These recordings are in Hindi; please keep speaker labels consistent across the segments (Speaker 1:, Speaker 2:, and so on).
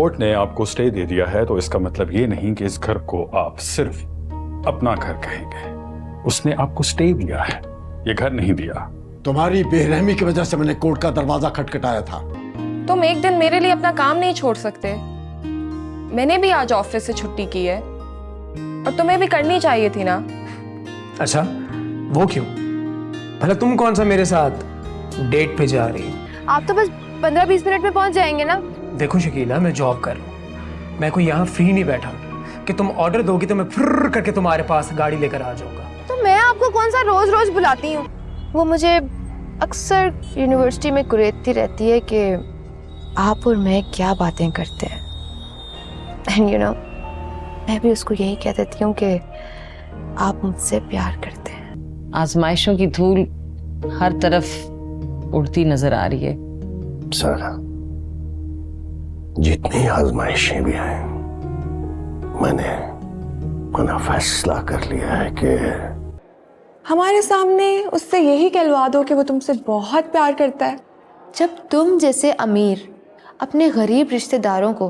Speaker 1: कोर्ट ने आपको स्टे दे दिया है तो इसका मतलब ये नहीं कि इस घर को आप सिर्फ अपना घर कहेंगे। उसने आपको स्टे दिया है, ये घर नहीं दिया।
Speaker 2: तुम्हारी बेरहमी की वजह से मैंने कोर्ट का दरवाजा खटखटाया था।
Speaker 3: तुम एक दिन मेरे लिए अपना काम नहीं छोड़ सकते? मैंने भी आज ऑफिस से छुट्टी की है और तुम्हें भी करनी चाहिए थी ना।
Speaker 4: अच्छा, वो क्यों? भला तुम कौन सा मेरे साथ डेट पे जा रही हो?
Speaker 5: आप तो बस 15-20 मिनट में पहुंच जाएंगे ना।
Speaker 4: देखो शकीला, मैं जॉब कर रहा हूँ, मैं कोई यहाँ फ्री नहीं बैठा कि तुम ऑर्डर दोगी तो मैं फिर करके तुम्हारे पास गाड़ी लेकर आ जाऊंगा।
Speaker 5: तो मैं आपको कौन सा रोज रोज बुलाती हूँ? वो मुझे अक्सर यूनिवर्सिटी में कुरेदती रहती है कि आप और मैं क्या बातें करते हैं। एंड यू नो, मैं भी उसको यही कह देती हूँ कि आप मुझसे प्यार करते हैं।
Speaker 6: आजमाइशों की धूल हर तरफ उड़ती नजर आ रही है।
Speaker 7: सारा, जितनी आजमाइशें भी हैं, मैंने अपना फैसला कर लिया है कि
Speaker 3: हमारे सामने उससे यही कहलवा दो कि वो तुमसे बहुत प्यार करता है।
Speaker 5: जब तुम जैसे अमीर अपने गरीब रिश्तेदारों को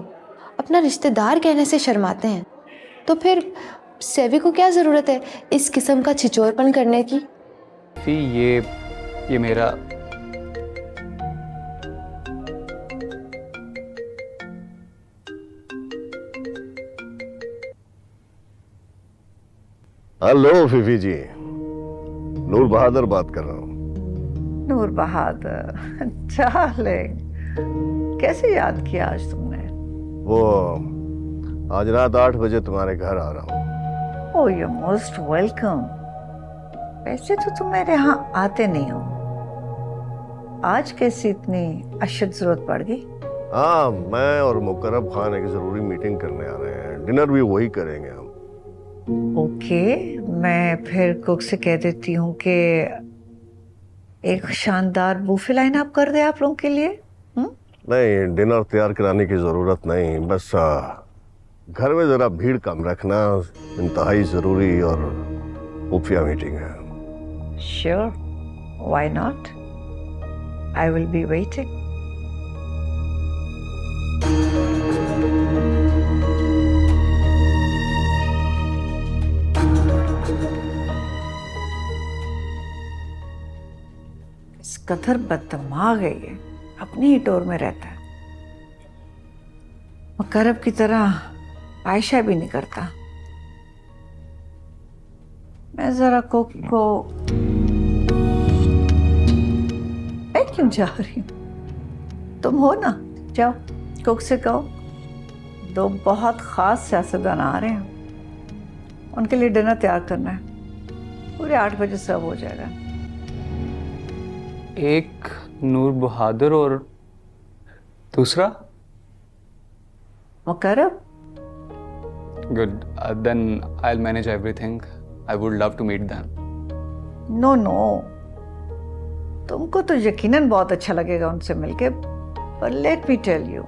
Speaker 5: अपना रिश्तेदार कहने से शर्माते हैं, तो फिर सेवी को क्या जरूरत है इस किस्म का छिचोरपन करने की?
Speaker 8: ये मेरा
Speaker 7: हेलो फीफी जी, नूर बहादुर बात कर रहा हूँ।
Speaker 9: नूर बहादुर, डार्लिंग, कैसे याद किया आज तुमने?
Speaker 7: वो आज रात 8 बजे तुम्हारे घर आ रहा हूँ।
Speaker 9: ओह, यू मोस्ट वेलकम। वैसे तो तुम मेरे यहाँ आते नहीं हो, आज कैसी इतनी अशद जरूरत पड़ गई?
Speaker 7: हाँ, मैं और मुकर्रब खान एक जरूरी मीटिंग करने आ रहे हैं, डिनर भी वही करेंगे हम।
Speaker 9: ओके, मैं फिर कुक से कह देती हूँ कि एक शानदार बूफे लाइन अप कर दे आप लोगों के लिए।
Speaker 7: नहीं, डिनर तैयार कराने की जरूरत नहीं, बस घर में जरा भीड़ कम रखना, इंतहाई जरूरी और खुफिया मीटिंग है।
Speaker 9: Sure, why not, I will be waiting. इस कदर बददिमाग है ये, अपनी ही टोर में रहता है। मुकर्रब की तरह आयशा भी नहीं करता। मैं जरा कुक को, मैं क्यों जा रही हूँ? तुम हो ना, जाओ कुक से कहो 2 बहुत खास सियासतदान आ रहे हैं, उनके लिए डिनर तैयार करना है। पूरे 8 बजे सर्व हो जाएगा।
Speaker 8: एक नूर बहादुर और दूसरा
Speaker 9: Muqarrab.
Speaker 8: Good, then I will manage everything. I would love to meet them.
Speaker 9: No no, तुमको तो यकीनन बहुत अच्छा लगेगा उनसे मिलके, पर लेट मी टेल यू,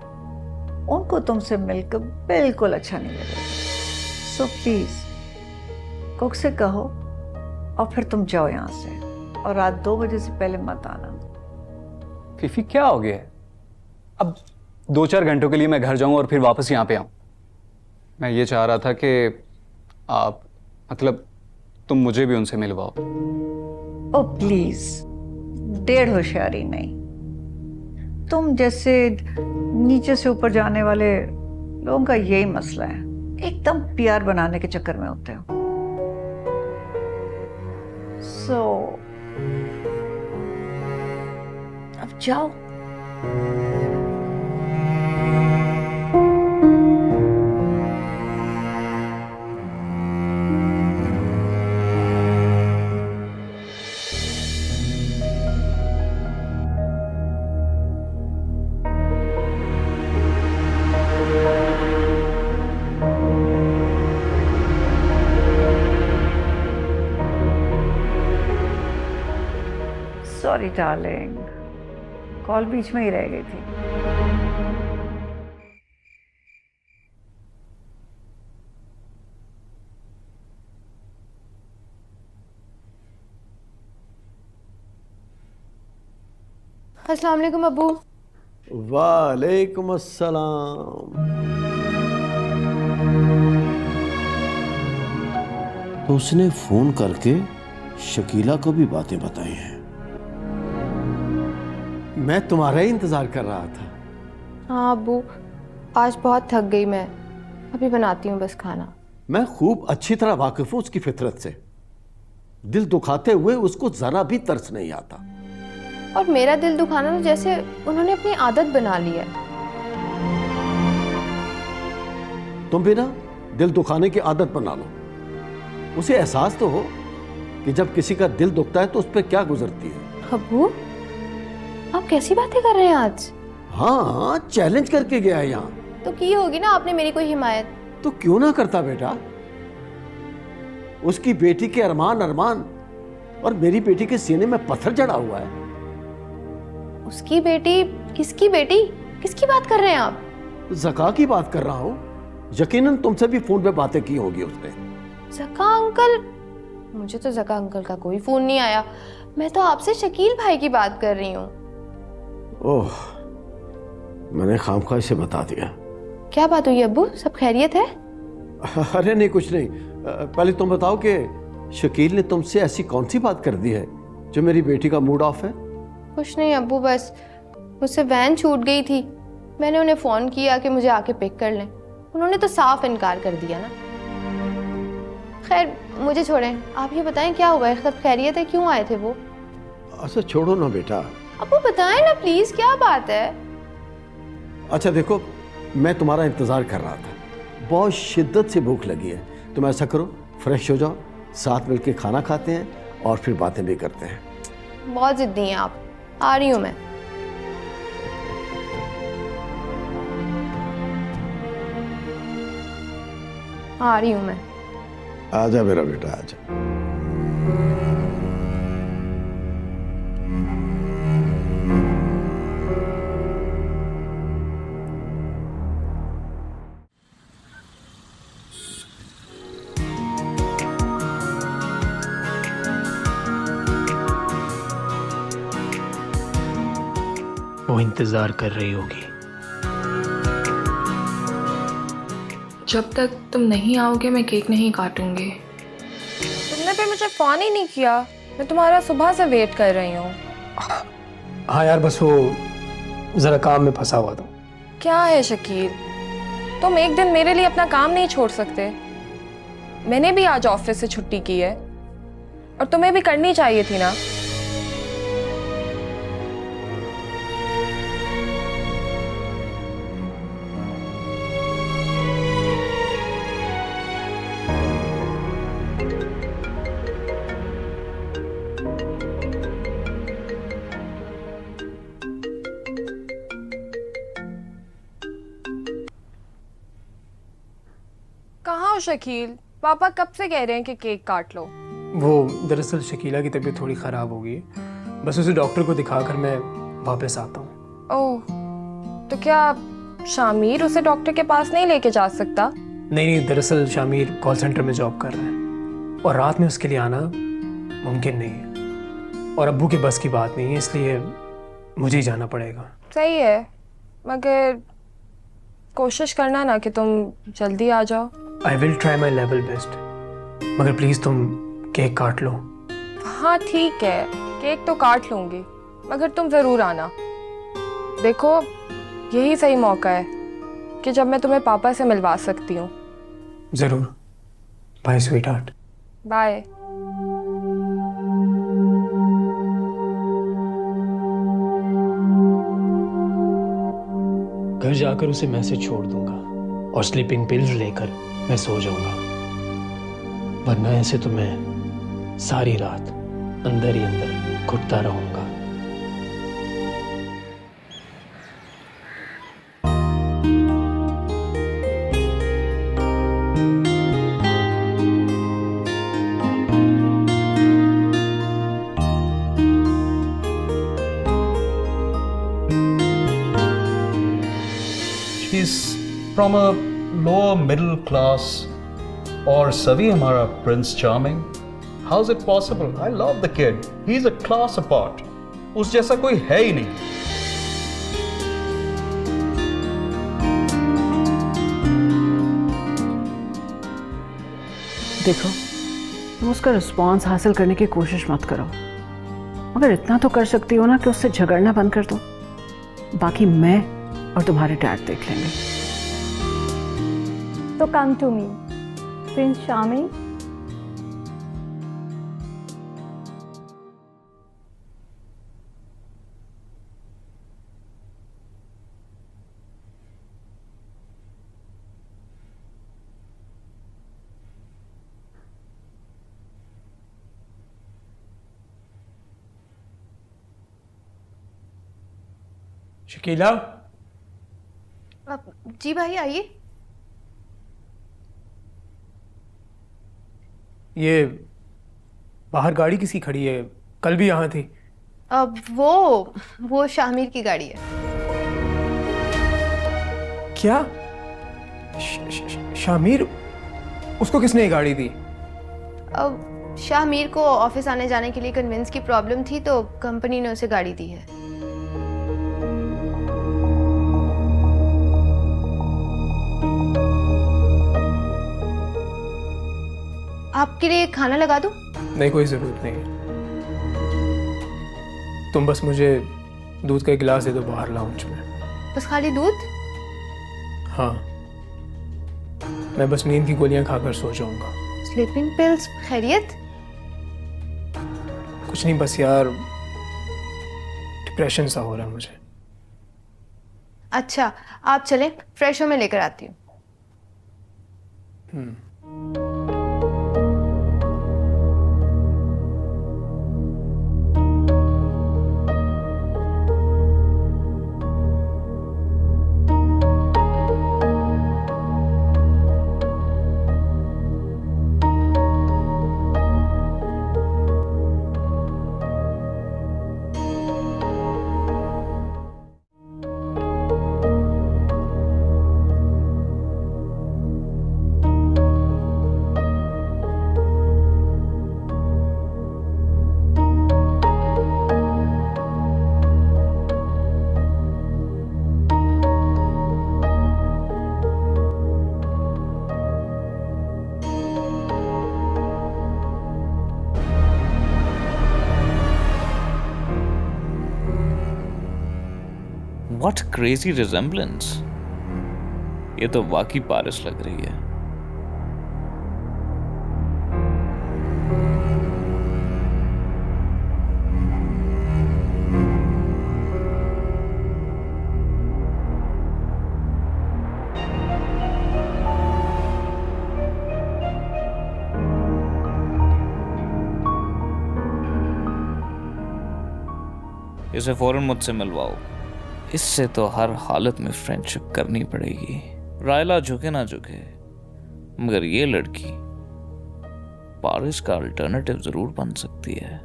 Speaker 9: उनको तुमसे मिलकर बिल्कुल अच्छा नहीं लगेगा। सो प्लीज कुक से कहो और फिर तुम जाओ यहाँ से, और रात 2 बजे से पहले मत आना।
Speaker 8: फीफी, क्या हो गया है? अब 2-4 घंटों के लिए मैं घर जाऊं और फिर वापस यहाँ पे आऊं? मैं ये चाह रहा था कि आप, मतलब तुम मुझे भी उनसे मिलवाओ।
Speaker 9: ओ प्लीज, डेढ़ होशियारी नहीं। तुम जैसे नीचे से ऊपर जाने वाले लोगों का यही मसला है, एकदम पीआर बनाने के चक्कर में होते हो। सो अब जाओ। सॉरी डार्लिंग, कॉल बीच में ही रह गई थी।
Speaker 5: अस्सलाम वालेकुम अब्बू।
Speaker 2: वालेकुम अस्सलाम। तो उसने फोन करके शकीला को भी बातें बताई हैं। मैं तुम्हारा ही इंतजार कर रहा था।
Speaker 5: हाँ अब्बू, आज बहुत थक गई मैं, अभी बनाती हूँ बस खाना।
Speaker 2: मैं खूब अच्छी तरह वाकिफ हूं उसकी फितरत से। दिल दुखाते हुए उसको जरा भी तरस नहीं आता।
Speaker 5: और मेरा दिल दुखाना तो जैसे उन्होंने अपनी आदत बना ली है।
Speaker 2: तुम भी ना दिल दुखाने की आदत बना लो। उसे एहसास तो हो कि जब किसी का दिल दुखता है तो उस पर क्या गुजरती है।
Speaker 5: अब्बू, आप कैसी बातें कर रहे हैं आज?
Speaker 2: हाँ, चैलेंज करके गया है यहाँ।
Speaker 5: तो की होगी ना आपने मेरी कोई हिमायत।
Speaker 2: तो क्यों ना करता बेटा। उसकी बेटी के अरमान और मेरी बेटी के सीने में पत्थर जड़ा हुआ है।
Speaker 5: उसकी बेटी? किसकी बेटी? किसकी बात कर रहे हैं आप?
Speaker 2: ज़का की बात कर रहा हूँ। यकीनन तुमसे भी फोन पे बातें की होगी उसने।
Speaker 5: ज़का अंकल? मुझे तो ज़का अंकल का कोई फोन नहीं आया। मैं तो आपसे शकील भाई की बात कर रही हूँ।
Speaker 2: ओह, मैंने खामखा इसे बता दिया।
Speaker 5: क्या बात हुई अब्बू, सब खैरियत है?
Speaker 2: अरे नहीं, कुछ नहीं। पहले तुम बताओ कि शकील ने तुमसे ऐसी कौन सी बात कर दी है जो मेरी बेटी का मूड ऑफ है?
Speaker 5: कुछ नहीं अब्बू, बस मुझसे वैन छूट गई थी। मैंने उन्हें फ़ोन किया कि मुझे आके पिक कर लें। उन्होंने तो साफ इनकार कर दिया ना। खैर मुझे छोड़ें, आप ये बताएं क्या हुआ है, सब खैरियत है? क्यों आए थे वो?
Speaker 2: अच्छा छोड़ो ना बेटा।
Speaker 5: अब्बू बताएं ना प्लीज, क्या बात है?
Speaker 2: अच्छा देखो, मैं तुम्हारा इंतजार कर रहा था। बहुत शिद्दत से भूख लगी है। तुम ऐसा करो, फ्रेश हो जाओ, साथ मिलके खाना खाते हैं और फिर बातें भी करते हैं।
Speaker 5: बहुत जिद्दी हैं आप। आ रही हूँ मैं। आ रही हूँ मैं।
Speaker 2: आजा मेरा बेटा, आजा।
Speaker 4: वो इंतजार कर रही होगी।
Speaker 3: जब तक तुम नहीं आओगे मैं केक नहीं काटूंगी। तुमने फिर मुझे फोन ही नहीं किया। मैं तुम्हारा सुबह से वेट कर रही हूँ।
Speaker 4: हाँ यार, बस वो जरा काम में फंसा हुआ था।
Speaker 3: क्या है शकील, तुम एक दिन मेरे लिए अपना काम नहीं छोड़ सकते? मैंने भी आज ऑफिस से छुट्टी की है और तुम्हें भी करनी चाहिए थी ना। कहाँ हो शकील? पापा कब से कह रहे हैं कि केक काट लो।
Speaker 4: वो दरअसल शकीला की तबीयत थोड़ी ख़राब हो गई है। बस उसे डॉक्टर को दिखाकर मैं वापस आता हूँ।
Speaker 3: ओह, तो क्या शामिर उसे डॉक्टर के पास नहीं लेके जा सकता?
Speaker 4: नहीं, दरअसल शामिर कॉल सेंटर में जॉब कर रहा है और रात में उसके लिए आना मुमकिन नहीं है और अब्बू के बस की बात नहीं है, इसलिए मुझे ही जाना पड़ेगा।
Speaker 3: सही है, मगर कोशिश करना ना कि तुम जल्दी आ जाओ।
Speaker 4: I will try my level best, मगर प्लीज़ तुम केक काट लो।
Speaker 3: हाँ ठीक है, केक तो काट लूंगी, मगर तुम ज़रूर आना। देखो यही सही मौका है कि जब मैं तुम्हें पापा से मिलवा सकती हूँ।
Speaker 4: ज़रूर। Bye sweetheart.
Speaker 3: बाय।
Speaker 4: घर जाकर उसे मैसेज छोड़ दूंगा और स्लीपिंग पिल्स लेकर मैं सो जाऊंगा, वरना ऐसे तो मैं सारी रात अंदर ही अंदर घुटता रहूंगा।
Speaker 10: She's from a lower middle class. और सभी हमारा Prince charming. How's it possible? I love the kid. He's a class apart. उस जैसा कोई है ही नहीं।
Speaker 11: देखो, तुम उसका रिस्पॉन्स हासिल करने की कोशिश मत करो, मगर इतना तो कर सकती हो ना कि उससे झगड़ना बंद कर दो। बाकी मैं और तुम्हारे डैड देख लेंगे।
Speaker 12: तो come to me, prince charming.
Speaker 4: Shakeela,
Speaker 5: ji भाई आइए।
Speaker 4: ये बाहर गाड़ी किसी खड़ी है? कल भी यहाँ थी।
Speaker 5: अब वो शामिर की गाड़ी है।
Speaker 4: क्या? शामिर? उसको किसने ये गाड़ी दी?
Speaker 5: अब शामिर को ऑफिस आने जाने के लिए कन्वेंस की प्रॉब्लम थी तो कंपनी ने उसे गाड़ी दी है। आपके लिए खाना लगा दूं?
Speaker 4: नहीं, कोई ज़रूरत नहीं है। तुम बस मुझे दूध का एक गिलास दे दो बाहर लाउंज में।
Speaker 5: बस खाली दूध?
Speaker 4: हाँ, मैं बस नींद की गोलियां खाकर सो जाऊंगा।
Speaker 5: Sleeping pills? खैरियत?
Speaker 4: कुछ नहीं, बस यार डिप्रेशन सा हो रहा है मुझे।
Speaker 5: अच्छा, आप चलें, फ्रेश हो मैं लेकर आती हूँ।
Speaker 13: What crazy resemblance! ये तो वाकई पारिस लग रही है। इसे फौरन मुझसे मिलवाओ। इससे तो हर हालत में फ्रेंडशिप करनी पड़ेगी। रायला झुके ना झुके, मगर ये लड़की पारिस का अल्टरनेटिव जरूर बन सकती है।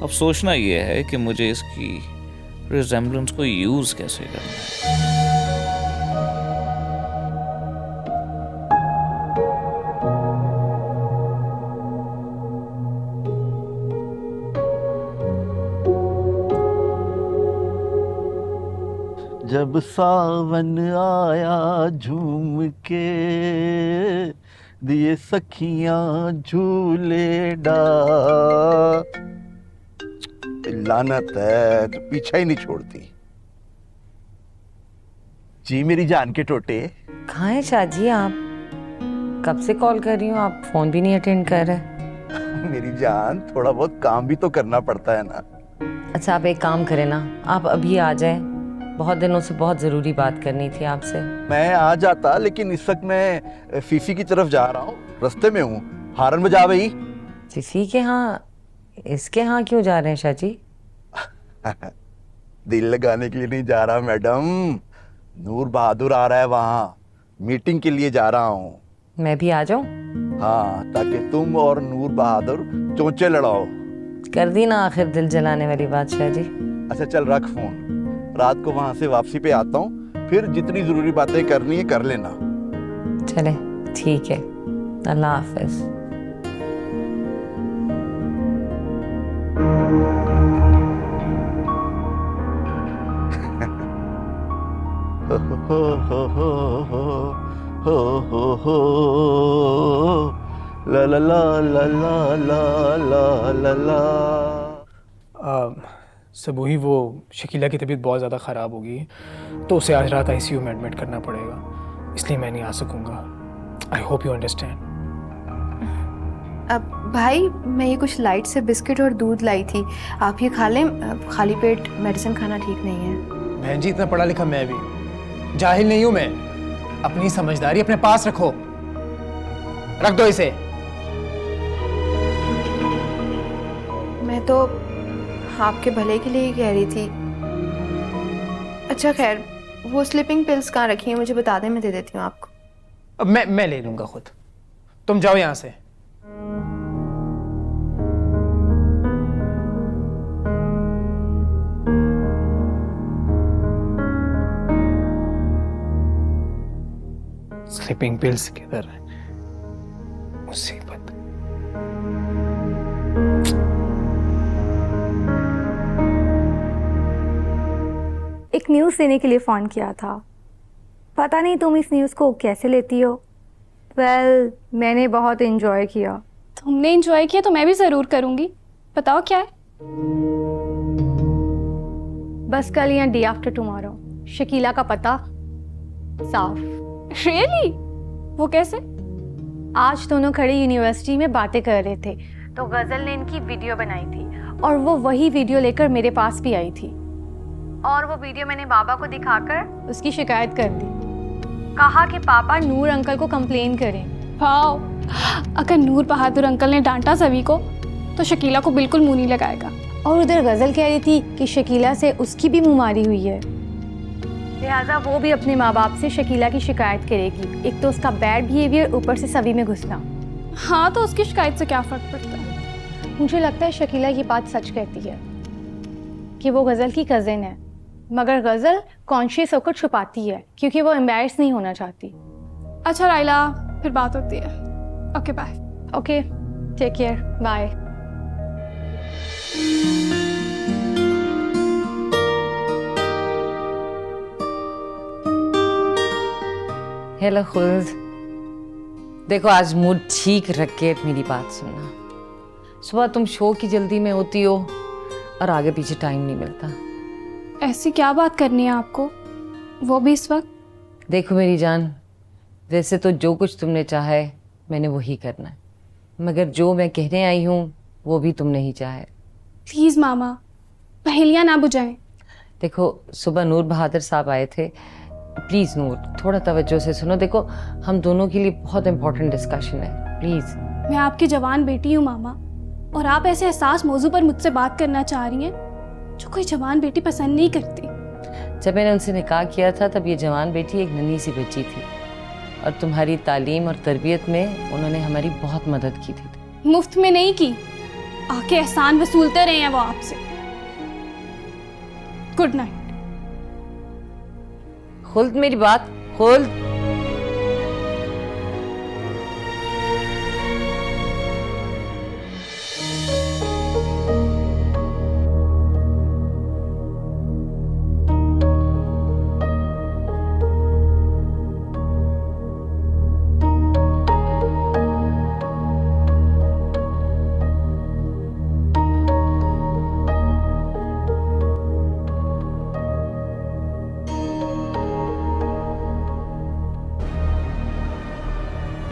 Speaker 13: अब सोचना यह है कि मुझे इसकी रिजेम्बलेंस को यूज कैसे करना है।
Speaker 14: जब सावन आया झूम के दिए सखियां झूले डाल। लानत है, तो पीछा ही नहीं छोड़ती। जी मेरी जान के टोटे।
Speaker 6: कहाँ है शाहजी आप? कब से कॉल कर रही हूँ, आप फोन भी नहीं अटेंड कर रहे।
Speaker 14: मेरी जान, थोड़ा बहुत काम भी तो करना पड़ता है ना।
Speaker 6: अच्छा, आप एक काम करें ना, आप अभी आ जाए। बहुत दिनों से बहुत जरूरी बात करनी थी आपसे।
Speaker 14: मैं आ जाता, लेकिन इस वक्त मैं फीफी की तरफ जा रहा हूँ, रास्ते में हूँ। हारन बजा भाई।
Speaker 6: फीफी के यहाँ? इसके यहाँ क्यों जा रहे हैं शाहजी?
Speaker 14: दिल लगाने के लिए नहीं जा रहा मैडम, नूर बहादुर आ रहा है, वहाँ मीटिंग के लिए जा रहा हूँ।
Speaker 6: मैं भी आ जाऊँ?
Speaker 14: हाँ, ताकि तुम और नूर बहादुर चोंचे लड़ाओ।
Speaker 6: कर दी ना आखिर दिल जलाने वाली बात शाहजी।
Speaker 14: अच्छा चल, रख फोन। रात को वहां से वापसी पे आता हूँ, फिर जितनी जरूरी बातें करनी है कर लेना।
Speaker 6: चले, ठीक है। अल्लाह हाफिज।
Speaker 7: हो हो हो हो हो हो हो ला ला ला ला ला ला ला ला।
Speaker 4: सब वही वो शकीला की तबीयत बहुत ज़्यादा ख़राब होगी तो उसे आज रात आईसीयू में एडमिट करना पड़ेगा, इसलिए मैं नहीं आ सकूँगा। I hope you understand.
Speaker 5: अब भाई मैं ये कुछ लाइट से बिस्किट और दूध लाई थी, आप ये खा लें, खाली पेट मेडिसिन खाना ठीक नहीं है।
Speaker 4: बहन जी इतना पढ़ा लिखा मैं भी जाहिल नहीं हूँ मैं, अपनी समझदारी अपने पास रखो, रख दो इसे।
Speaker 5: मैं तो आपके भले के लिए ही कह रही थी। अच्छा खैर, वो स्लीपिंग पिल्स कहाँ रखी हैं मुझे बता दें, मैं दे देती हूँ आपको।
Speaker 4: अब मैं ले लूँगा खुद, तुम जाओ यहाँ से। स्लीपिंग पिल्स किधर है? मुसीबत।
Speaker 12: एक न्यूज़ देने के लिए फ़ोन किया था, पता नहीं तुम इस न्यूज़ को कैसे लेती हो। वेल, मैंने बहुत एंजॉय किया।
Speaker 15: तुमने एंजॉय किया तो मैं भी ज़रूर करूँगी। बताओ क्या है?
Speaker 12: बस कल या डे आफ्टर टुमारो शकीला का पता साफ।
Speaker 15: रियली? वो कैसे?
Speaker 12: आज दोनों खड़े यूनिवर्सिटी में बातें कर रहे थे तो गजल ने इनकी वीडियो बनाई थी और वो वही वीडियो लेकर मेरे पास भी आई थी और वो वीडियो मैंने बाबा को दिखाकर उसकी शिकायत कर दी। कहा कि पापा नूर अंकल को कंप्लेन करें।
Speaker 15: वाओ, अगर नूर बहादुर अंकल ने डांटा सभी को तो शकीला को बिल्कुल मुंह नहीं लगाएगा।
Speaker 12: और उधर गजल कह रही थी कि शकीला से उसकी भी मुँह मारी हुई है, लिहाजा वो भी अपने माँ बाप से शकीला की शिकायत करेगी। एक तो उसका बैड बिहेवियर, ऊपर से सभी में घुसना।
Speaker 15: हाँ तो उसकी शिकायत से क्या फ़र्क पड़ता है?
Speaker 12: मुझे लगता है शकीला ये बात सच कहती है कि वो गज़ल की कज़िन है, मगर गज़ल कॉन्शियस होकर छुपाती है क्योंकि वो एम्बैरेस नहीं होना चाहती।
Speaker 15: अच्छा राइला, फिर बात होती है। Okay bye.
Speaker 12: Okay, take care, bye.
Speaker 6: Hello Khuld, देखो आज मूड ठीक रख के मेरी बात सुनना। सुबह तुम शो की जल्दी में होती हो और आगे पीछे टाइम नहीं मिलता।
Speaker 15: ऐसी क्या बात करनी है आपको, वो भी इस वक्त?
Speaker 6: देखो मेरी जान, वैसे तो जो कुछ तुमने चाहा है मैंने वही करना है, मगर जो मैं कहने आई हूँ वो भी तुमने ही चाहा है।
Speaker 15: प्लीज़ मामा, पहेलियाँ ना बुझाएं।
Speaker 6: देखो सुबह नूर बहादुर साहब आए थे, प्लीज़ नूर थोड़ा तवज्जो से सुनो। देखो हम दोनों के लिए बहुत इंपॉर्टेंट डिस्कशन है, प्लीज़।
Speaker 15: मैं आपकी जवान बेटी हूँ मामा, और आप ऐसे हसास मौजू पर मुझसे बात करना चाह रही हैं जो कोई जवान बेटी पसंद नहीं करती।
Speaker 6: जब मैंने उनसे निकाह किया था तब ये जवान बेटी एक नन्ही सी बच्ची थी और तुम्हारी तालीम और तरबियत में उन्होंने हमारी बहुत मदद की थी।
Speaker 15: मुफ्त में नहीं की, आके एहसान वसूलते रहे हैं वो आपसे। Good night.
Speaker 6: खुल्द मेरी बात, खुल्द।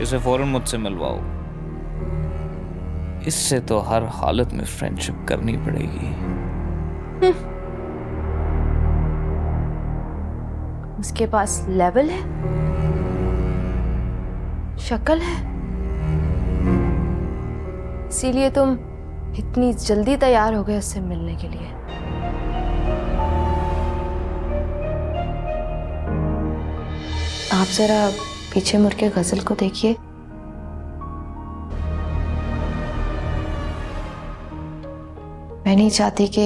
Speaker 13: इसे फौरन मुझसे मिलवाओ, इससे तो हर हालत में फ्रेंडशिप करनी पड़ेगी।
Speaker 5: उसके पास लेवल है, शक्ल है, इसीलिए तुम इतनी जल्दी तैयार हो गए उससे मिलने के लिए। आप जरा पीछे मुड़ के गजल को देखिए। मैं नहीं चाहती कि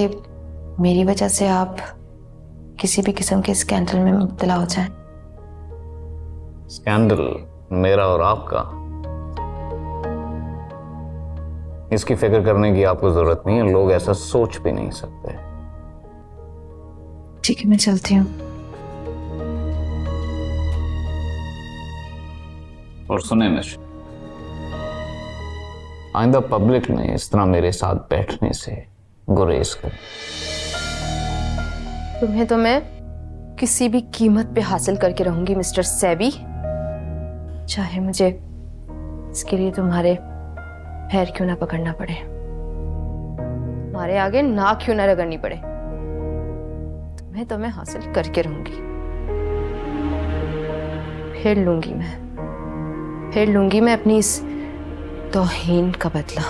Speaker 5: मेरी वजह से आप किसी भी किस्म के स्कैंडल में मुब्तला हो जाएं।
Speaker 16: स्कैंडल मेरा और आपका, इसकी फिक्र करने की आपको जरूरत नहीं है, लोग ऐसा सोच भी नहीं सकते।
Speaker 5: ठीक है, मैं चलती हूँ।
Speaker 16: और सुने मिस्टर, आइंदा पब्लिक में इस तरह मेरे साथ बैठने से गुरेज कर।
Speaker 5: तुम्हें तो मैं किसी भी कीमत पे हासिल करके रहूंगी मिस्टर सैबी, चाहे मुझे इसके लिए तुम्हारे पैर क्यों ना पकड़ना पड़े, तुम्हारे आगे नाक क्यों ना रगड़नी पड़े, तुम्हें तो मैं हासिल करके रहूंगी। फिर लूंगी मैं अपनी इस तौहीन का बदला।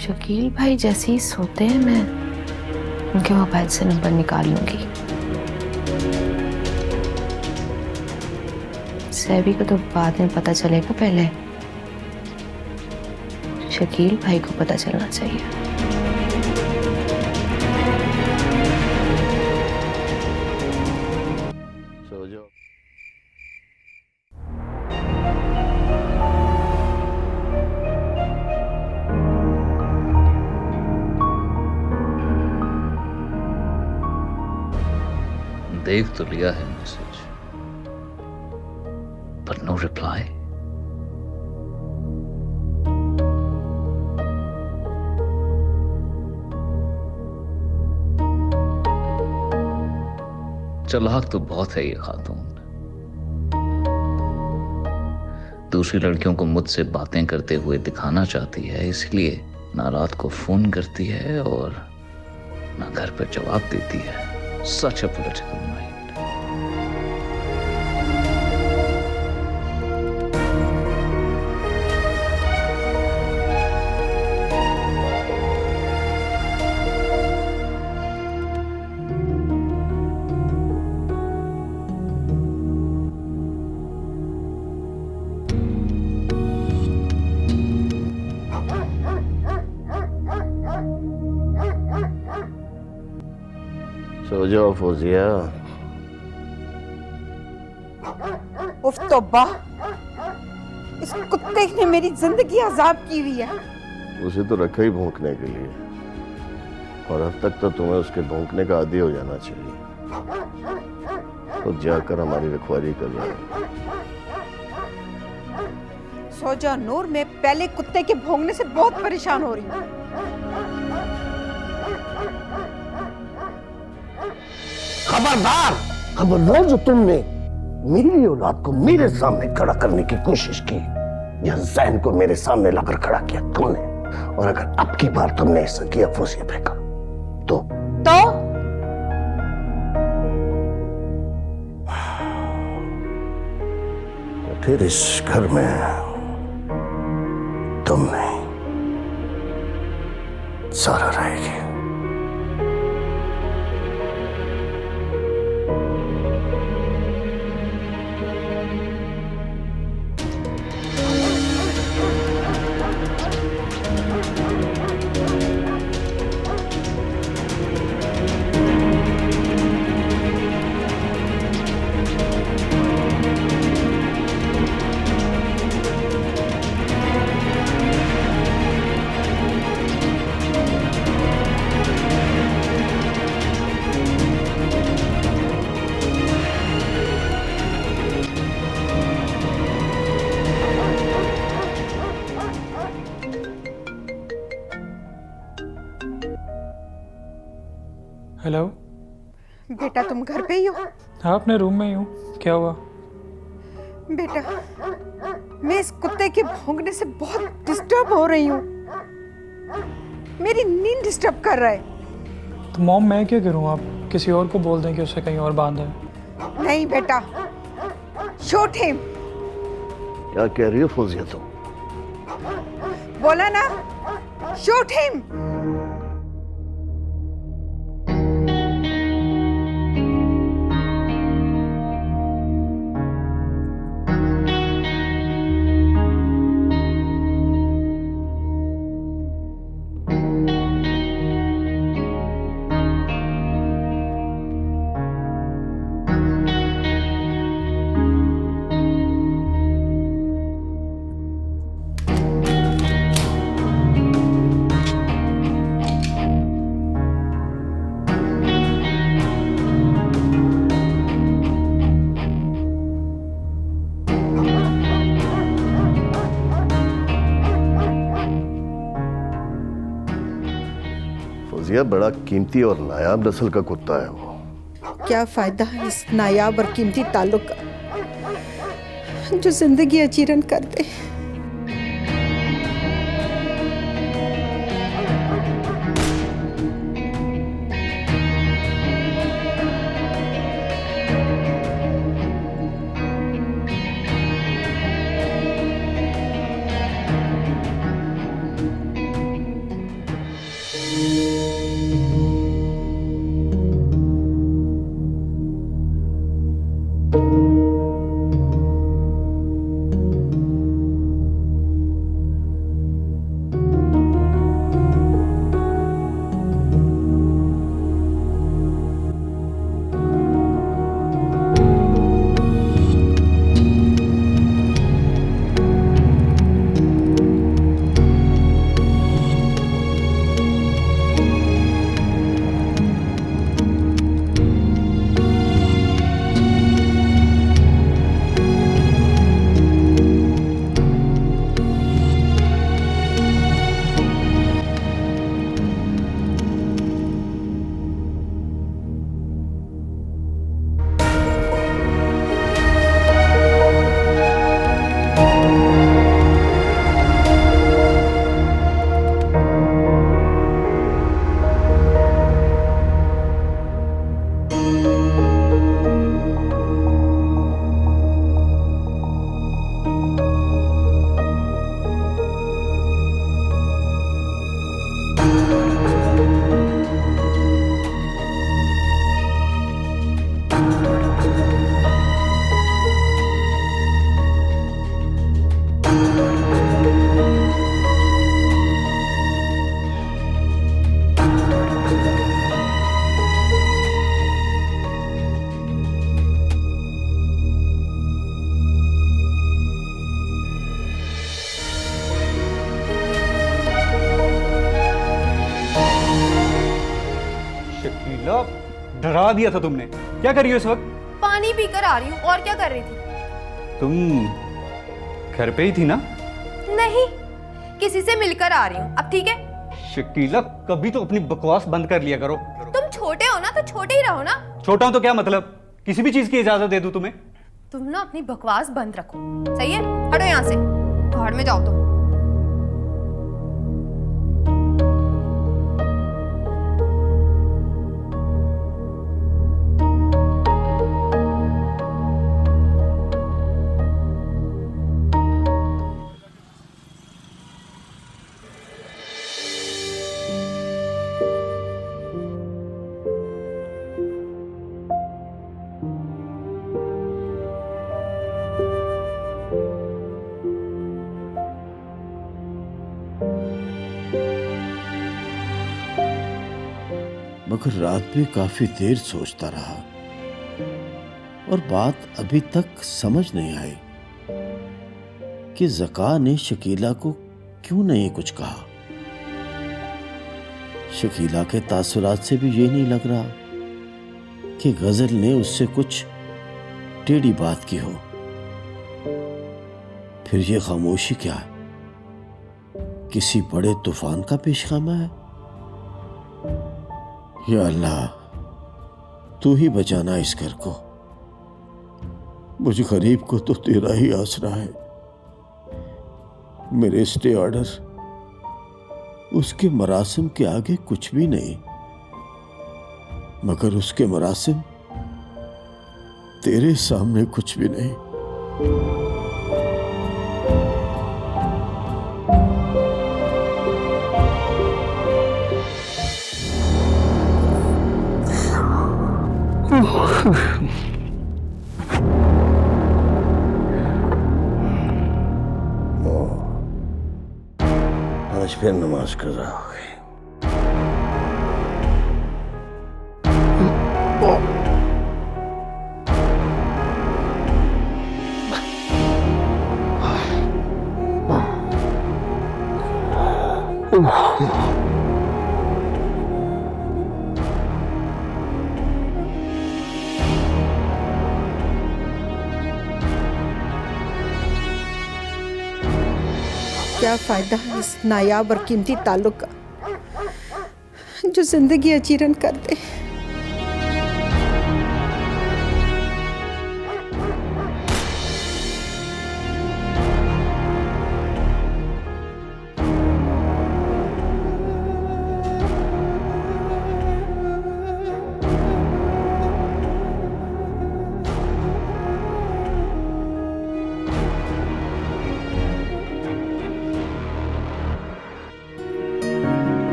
Speaker 5: शकील भाई जैसे ही सोते हैं मैं उनके मोबाइल से नंबर निकाल लूंगी। सैबी को तो बाद में पता चलेगा, पहले शकील भाई को पता चलना चाहिए।
Speaker 7: सो जाओ।
Speaker 16: देख तो लिया है मैसेज, पर नो रिप्लाई। चालाक तो बहुत है ये खातून, दूसरी लड़कियों को मुझसे बातें करते हुए दिखाना चाहती है, इसलिए ना रात को फोन करती है और ना घर पर जवाब देती है। सच अ पॉलिटिकल माइंड।
Speaker 7: सो जाओ फौजिया।
Speaker 17: उफ तौबा, इस कुत्ते ने मेरी जिंदगी आजाब की हुई है।
Speaker 7: उसे तो रखा ही भौंकने के लिए, और अब तक तो तुम्हें उसके भौंकने का आदी हो जाना चाहिए। तो जाकर हमारी रखवाली कर रहा है।
Speaker 17: सो जा नूर, मैं पहले कुत्ते के भौंकने से बहुत परेशान हो रही हूँ।
Speaker 7: खबरदार, खबरदार, जो तुमने मेरी औलाद को मेरे सामने खड़ा करने की कोशिश की या जैन को मेरे सामने लाकर खड़ा किया तुमने, और अगर अब की बार तुमने ऐसा किया फौजिया बेगम तो फिर इस घर में तुम नहीं, सारा रहेगी।
Speaker 18: हेलो
Speaker 17: बेटा, तुम घर पे ही हो?
Speaker 18: हाँ, अपने रूम में ही हूँ। क्या हुआ?
Speaker 17: बेटा, मैं इस कुत्ते के भौंकने से बहुत डिस्टर्ब हो रही हूँ। मेरी नींद डिस्टर्ब कर रहा है।
Speaker 18: तो मॉम, मैं क्या करूँ? आप किसी और को बोल दें कि उसे कहीं और बांधा है।
Speaker 17: नहीं बेटा, शूट हिम।
Speaker 7: क्या कह रही हो फौजिया तुम?
Speaker 17: बोला ना, शूट हिम।
Speaker 7: फौजिया बड़ा कीमती और नायाब नस्ल का कुत्ता है वो।
Speaker 17: क्या फायदा इस नायाब और कीमती ताल्लुक का जो जिंदगी अचीरन कर दे।
Speaker 8: डरा दिया था तुमने। क्या कर रही हो इस वक्त?
Speaker 5: पानी पीकर आ रही हूँ, और क्या कर रही थी?
Speaker 8: तुम घर पे ही थी ना?
Speaker 5: नहीं, किसी से मिलकर आ रही हूँ। अब ठीक है?
Speaker 8: शकीला, कभी तो अपनी बकवास बंद कर लिया करो।
Speaker 5: तुम छोटे हो ना, तो छोटे ही रहो ना।
Speaker 8: छोटा हूं तो क्या मतलब? किसी भी चीज की इजाजत दे दूं तुम्हें?
Speaker 5: तुम ना अपनी बकवास बंद रखो, सही है? हटो यहाँ से, बाहर में जाओ तुम।
Speaker 2: मगर रात में काफी देर सोचता रहा और बात अभी तक समझ नहीं आई कि ज़का ने शकीला को क्यों नहीं कुछ कहा। शकीला के तासुरात से भी ये नहीं लग रहा कि गजल ने उससे कुछ टेढ़ी बात की हो। फिर ये खामोशी क्या है? किसी बड़े तूफान का पेशखामा है? या अल्लाह, तू ही बचाना इस घर को। मुझ गरीब को तो तेरा ही आसरा है। मेरे स्टे ऑर्डर उसके मरासिम के आगे कुछ भी नहीं, मगर उसके मरासिम तेरे सामने कुछ भी नहीं। आज फिर नमाज कर रहा होगी।
Speaker 17: क्या फायदा इस नायाब और कीमती ताल्लुक का जो जिंदगी अचीरन कर दे।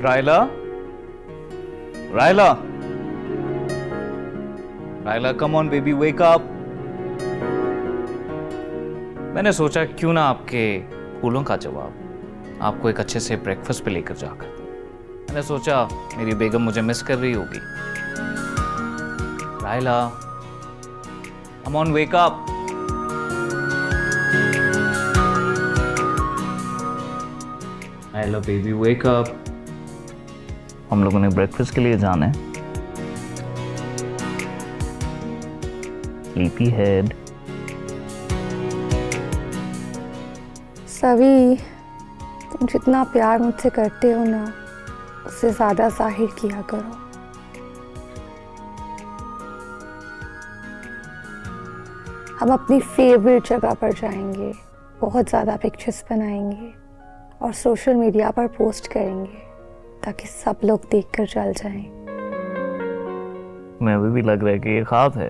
Speaker 13: Raila, Raila, Raila, come on baby, wake up. मैंने सोचा क्यों ना आपके फूलों का जवाब आपको एक अच्छे से ब्रेकफास्ट पे लेकर जाकर दूं। मैंने सोचा मेरी बेगम मुझे मिस कर रही होगी। Raila, come on, wake up. Raila baby, wake up. हम लोगों ने ब्रेकफास्ट के लिए जाना है। Sleepy head.
Speaker 3: सभी, तुम जितना प्यार मुझसे करते हो ना, उससे ज़्यादा जाहिर किया करो। हम अपनी फेवरेट जगह पर जाएंगे, बहुत ज़्यादा पिक्चर्स बनाएंगे और सोशल मीडिया पर पोस्ट करेंगे ताकि सब लोग देखकर जल जाएं।
Speaker 13: मैं भी लग रहा है कि ये ख्वाब है।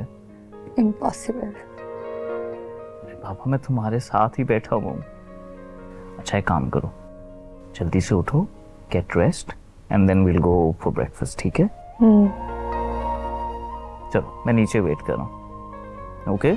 Speaker 3: इम्पॉसिबल।
Speaker 13: पापा, मैं तुम्हारे साथ ही बैठा हूँ। अच्छा, एक काम करो, जल्दी से उठो, get rest and then will go for breakfast, ठीक है? चलो, मैं नीचे वेट कर रहा हूँ। ओके?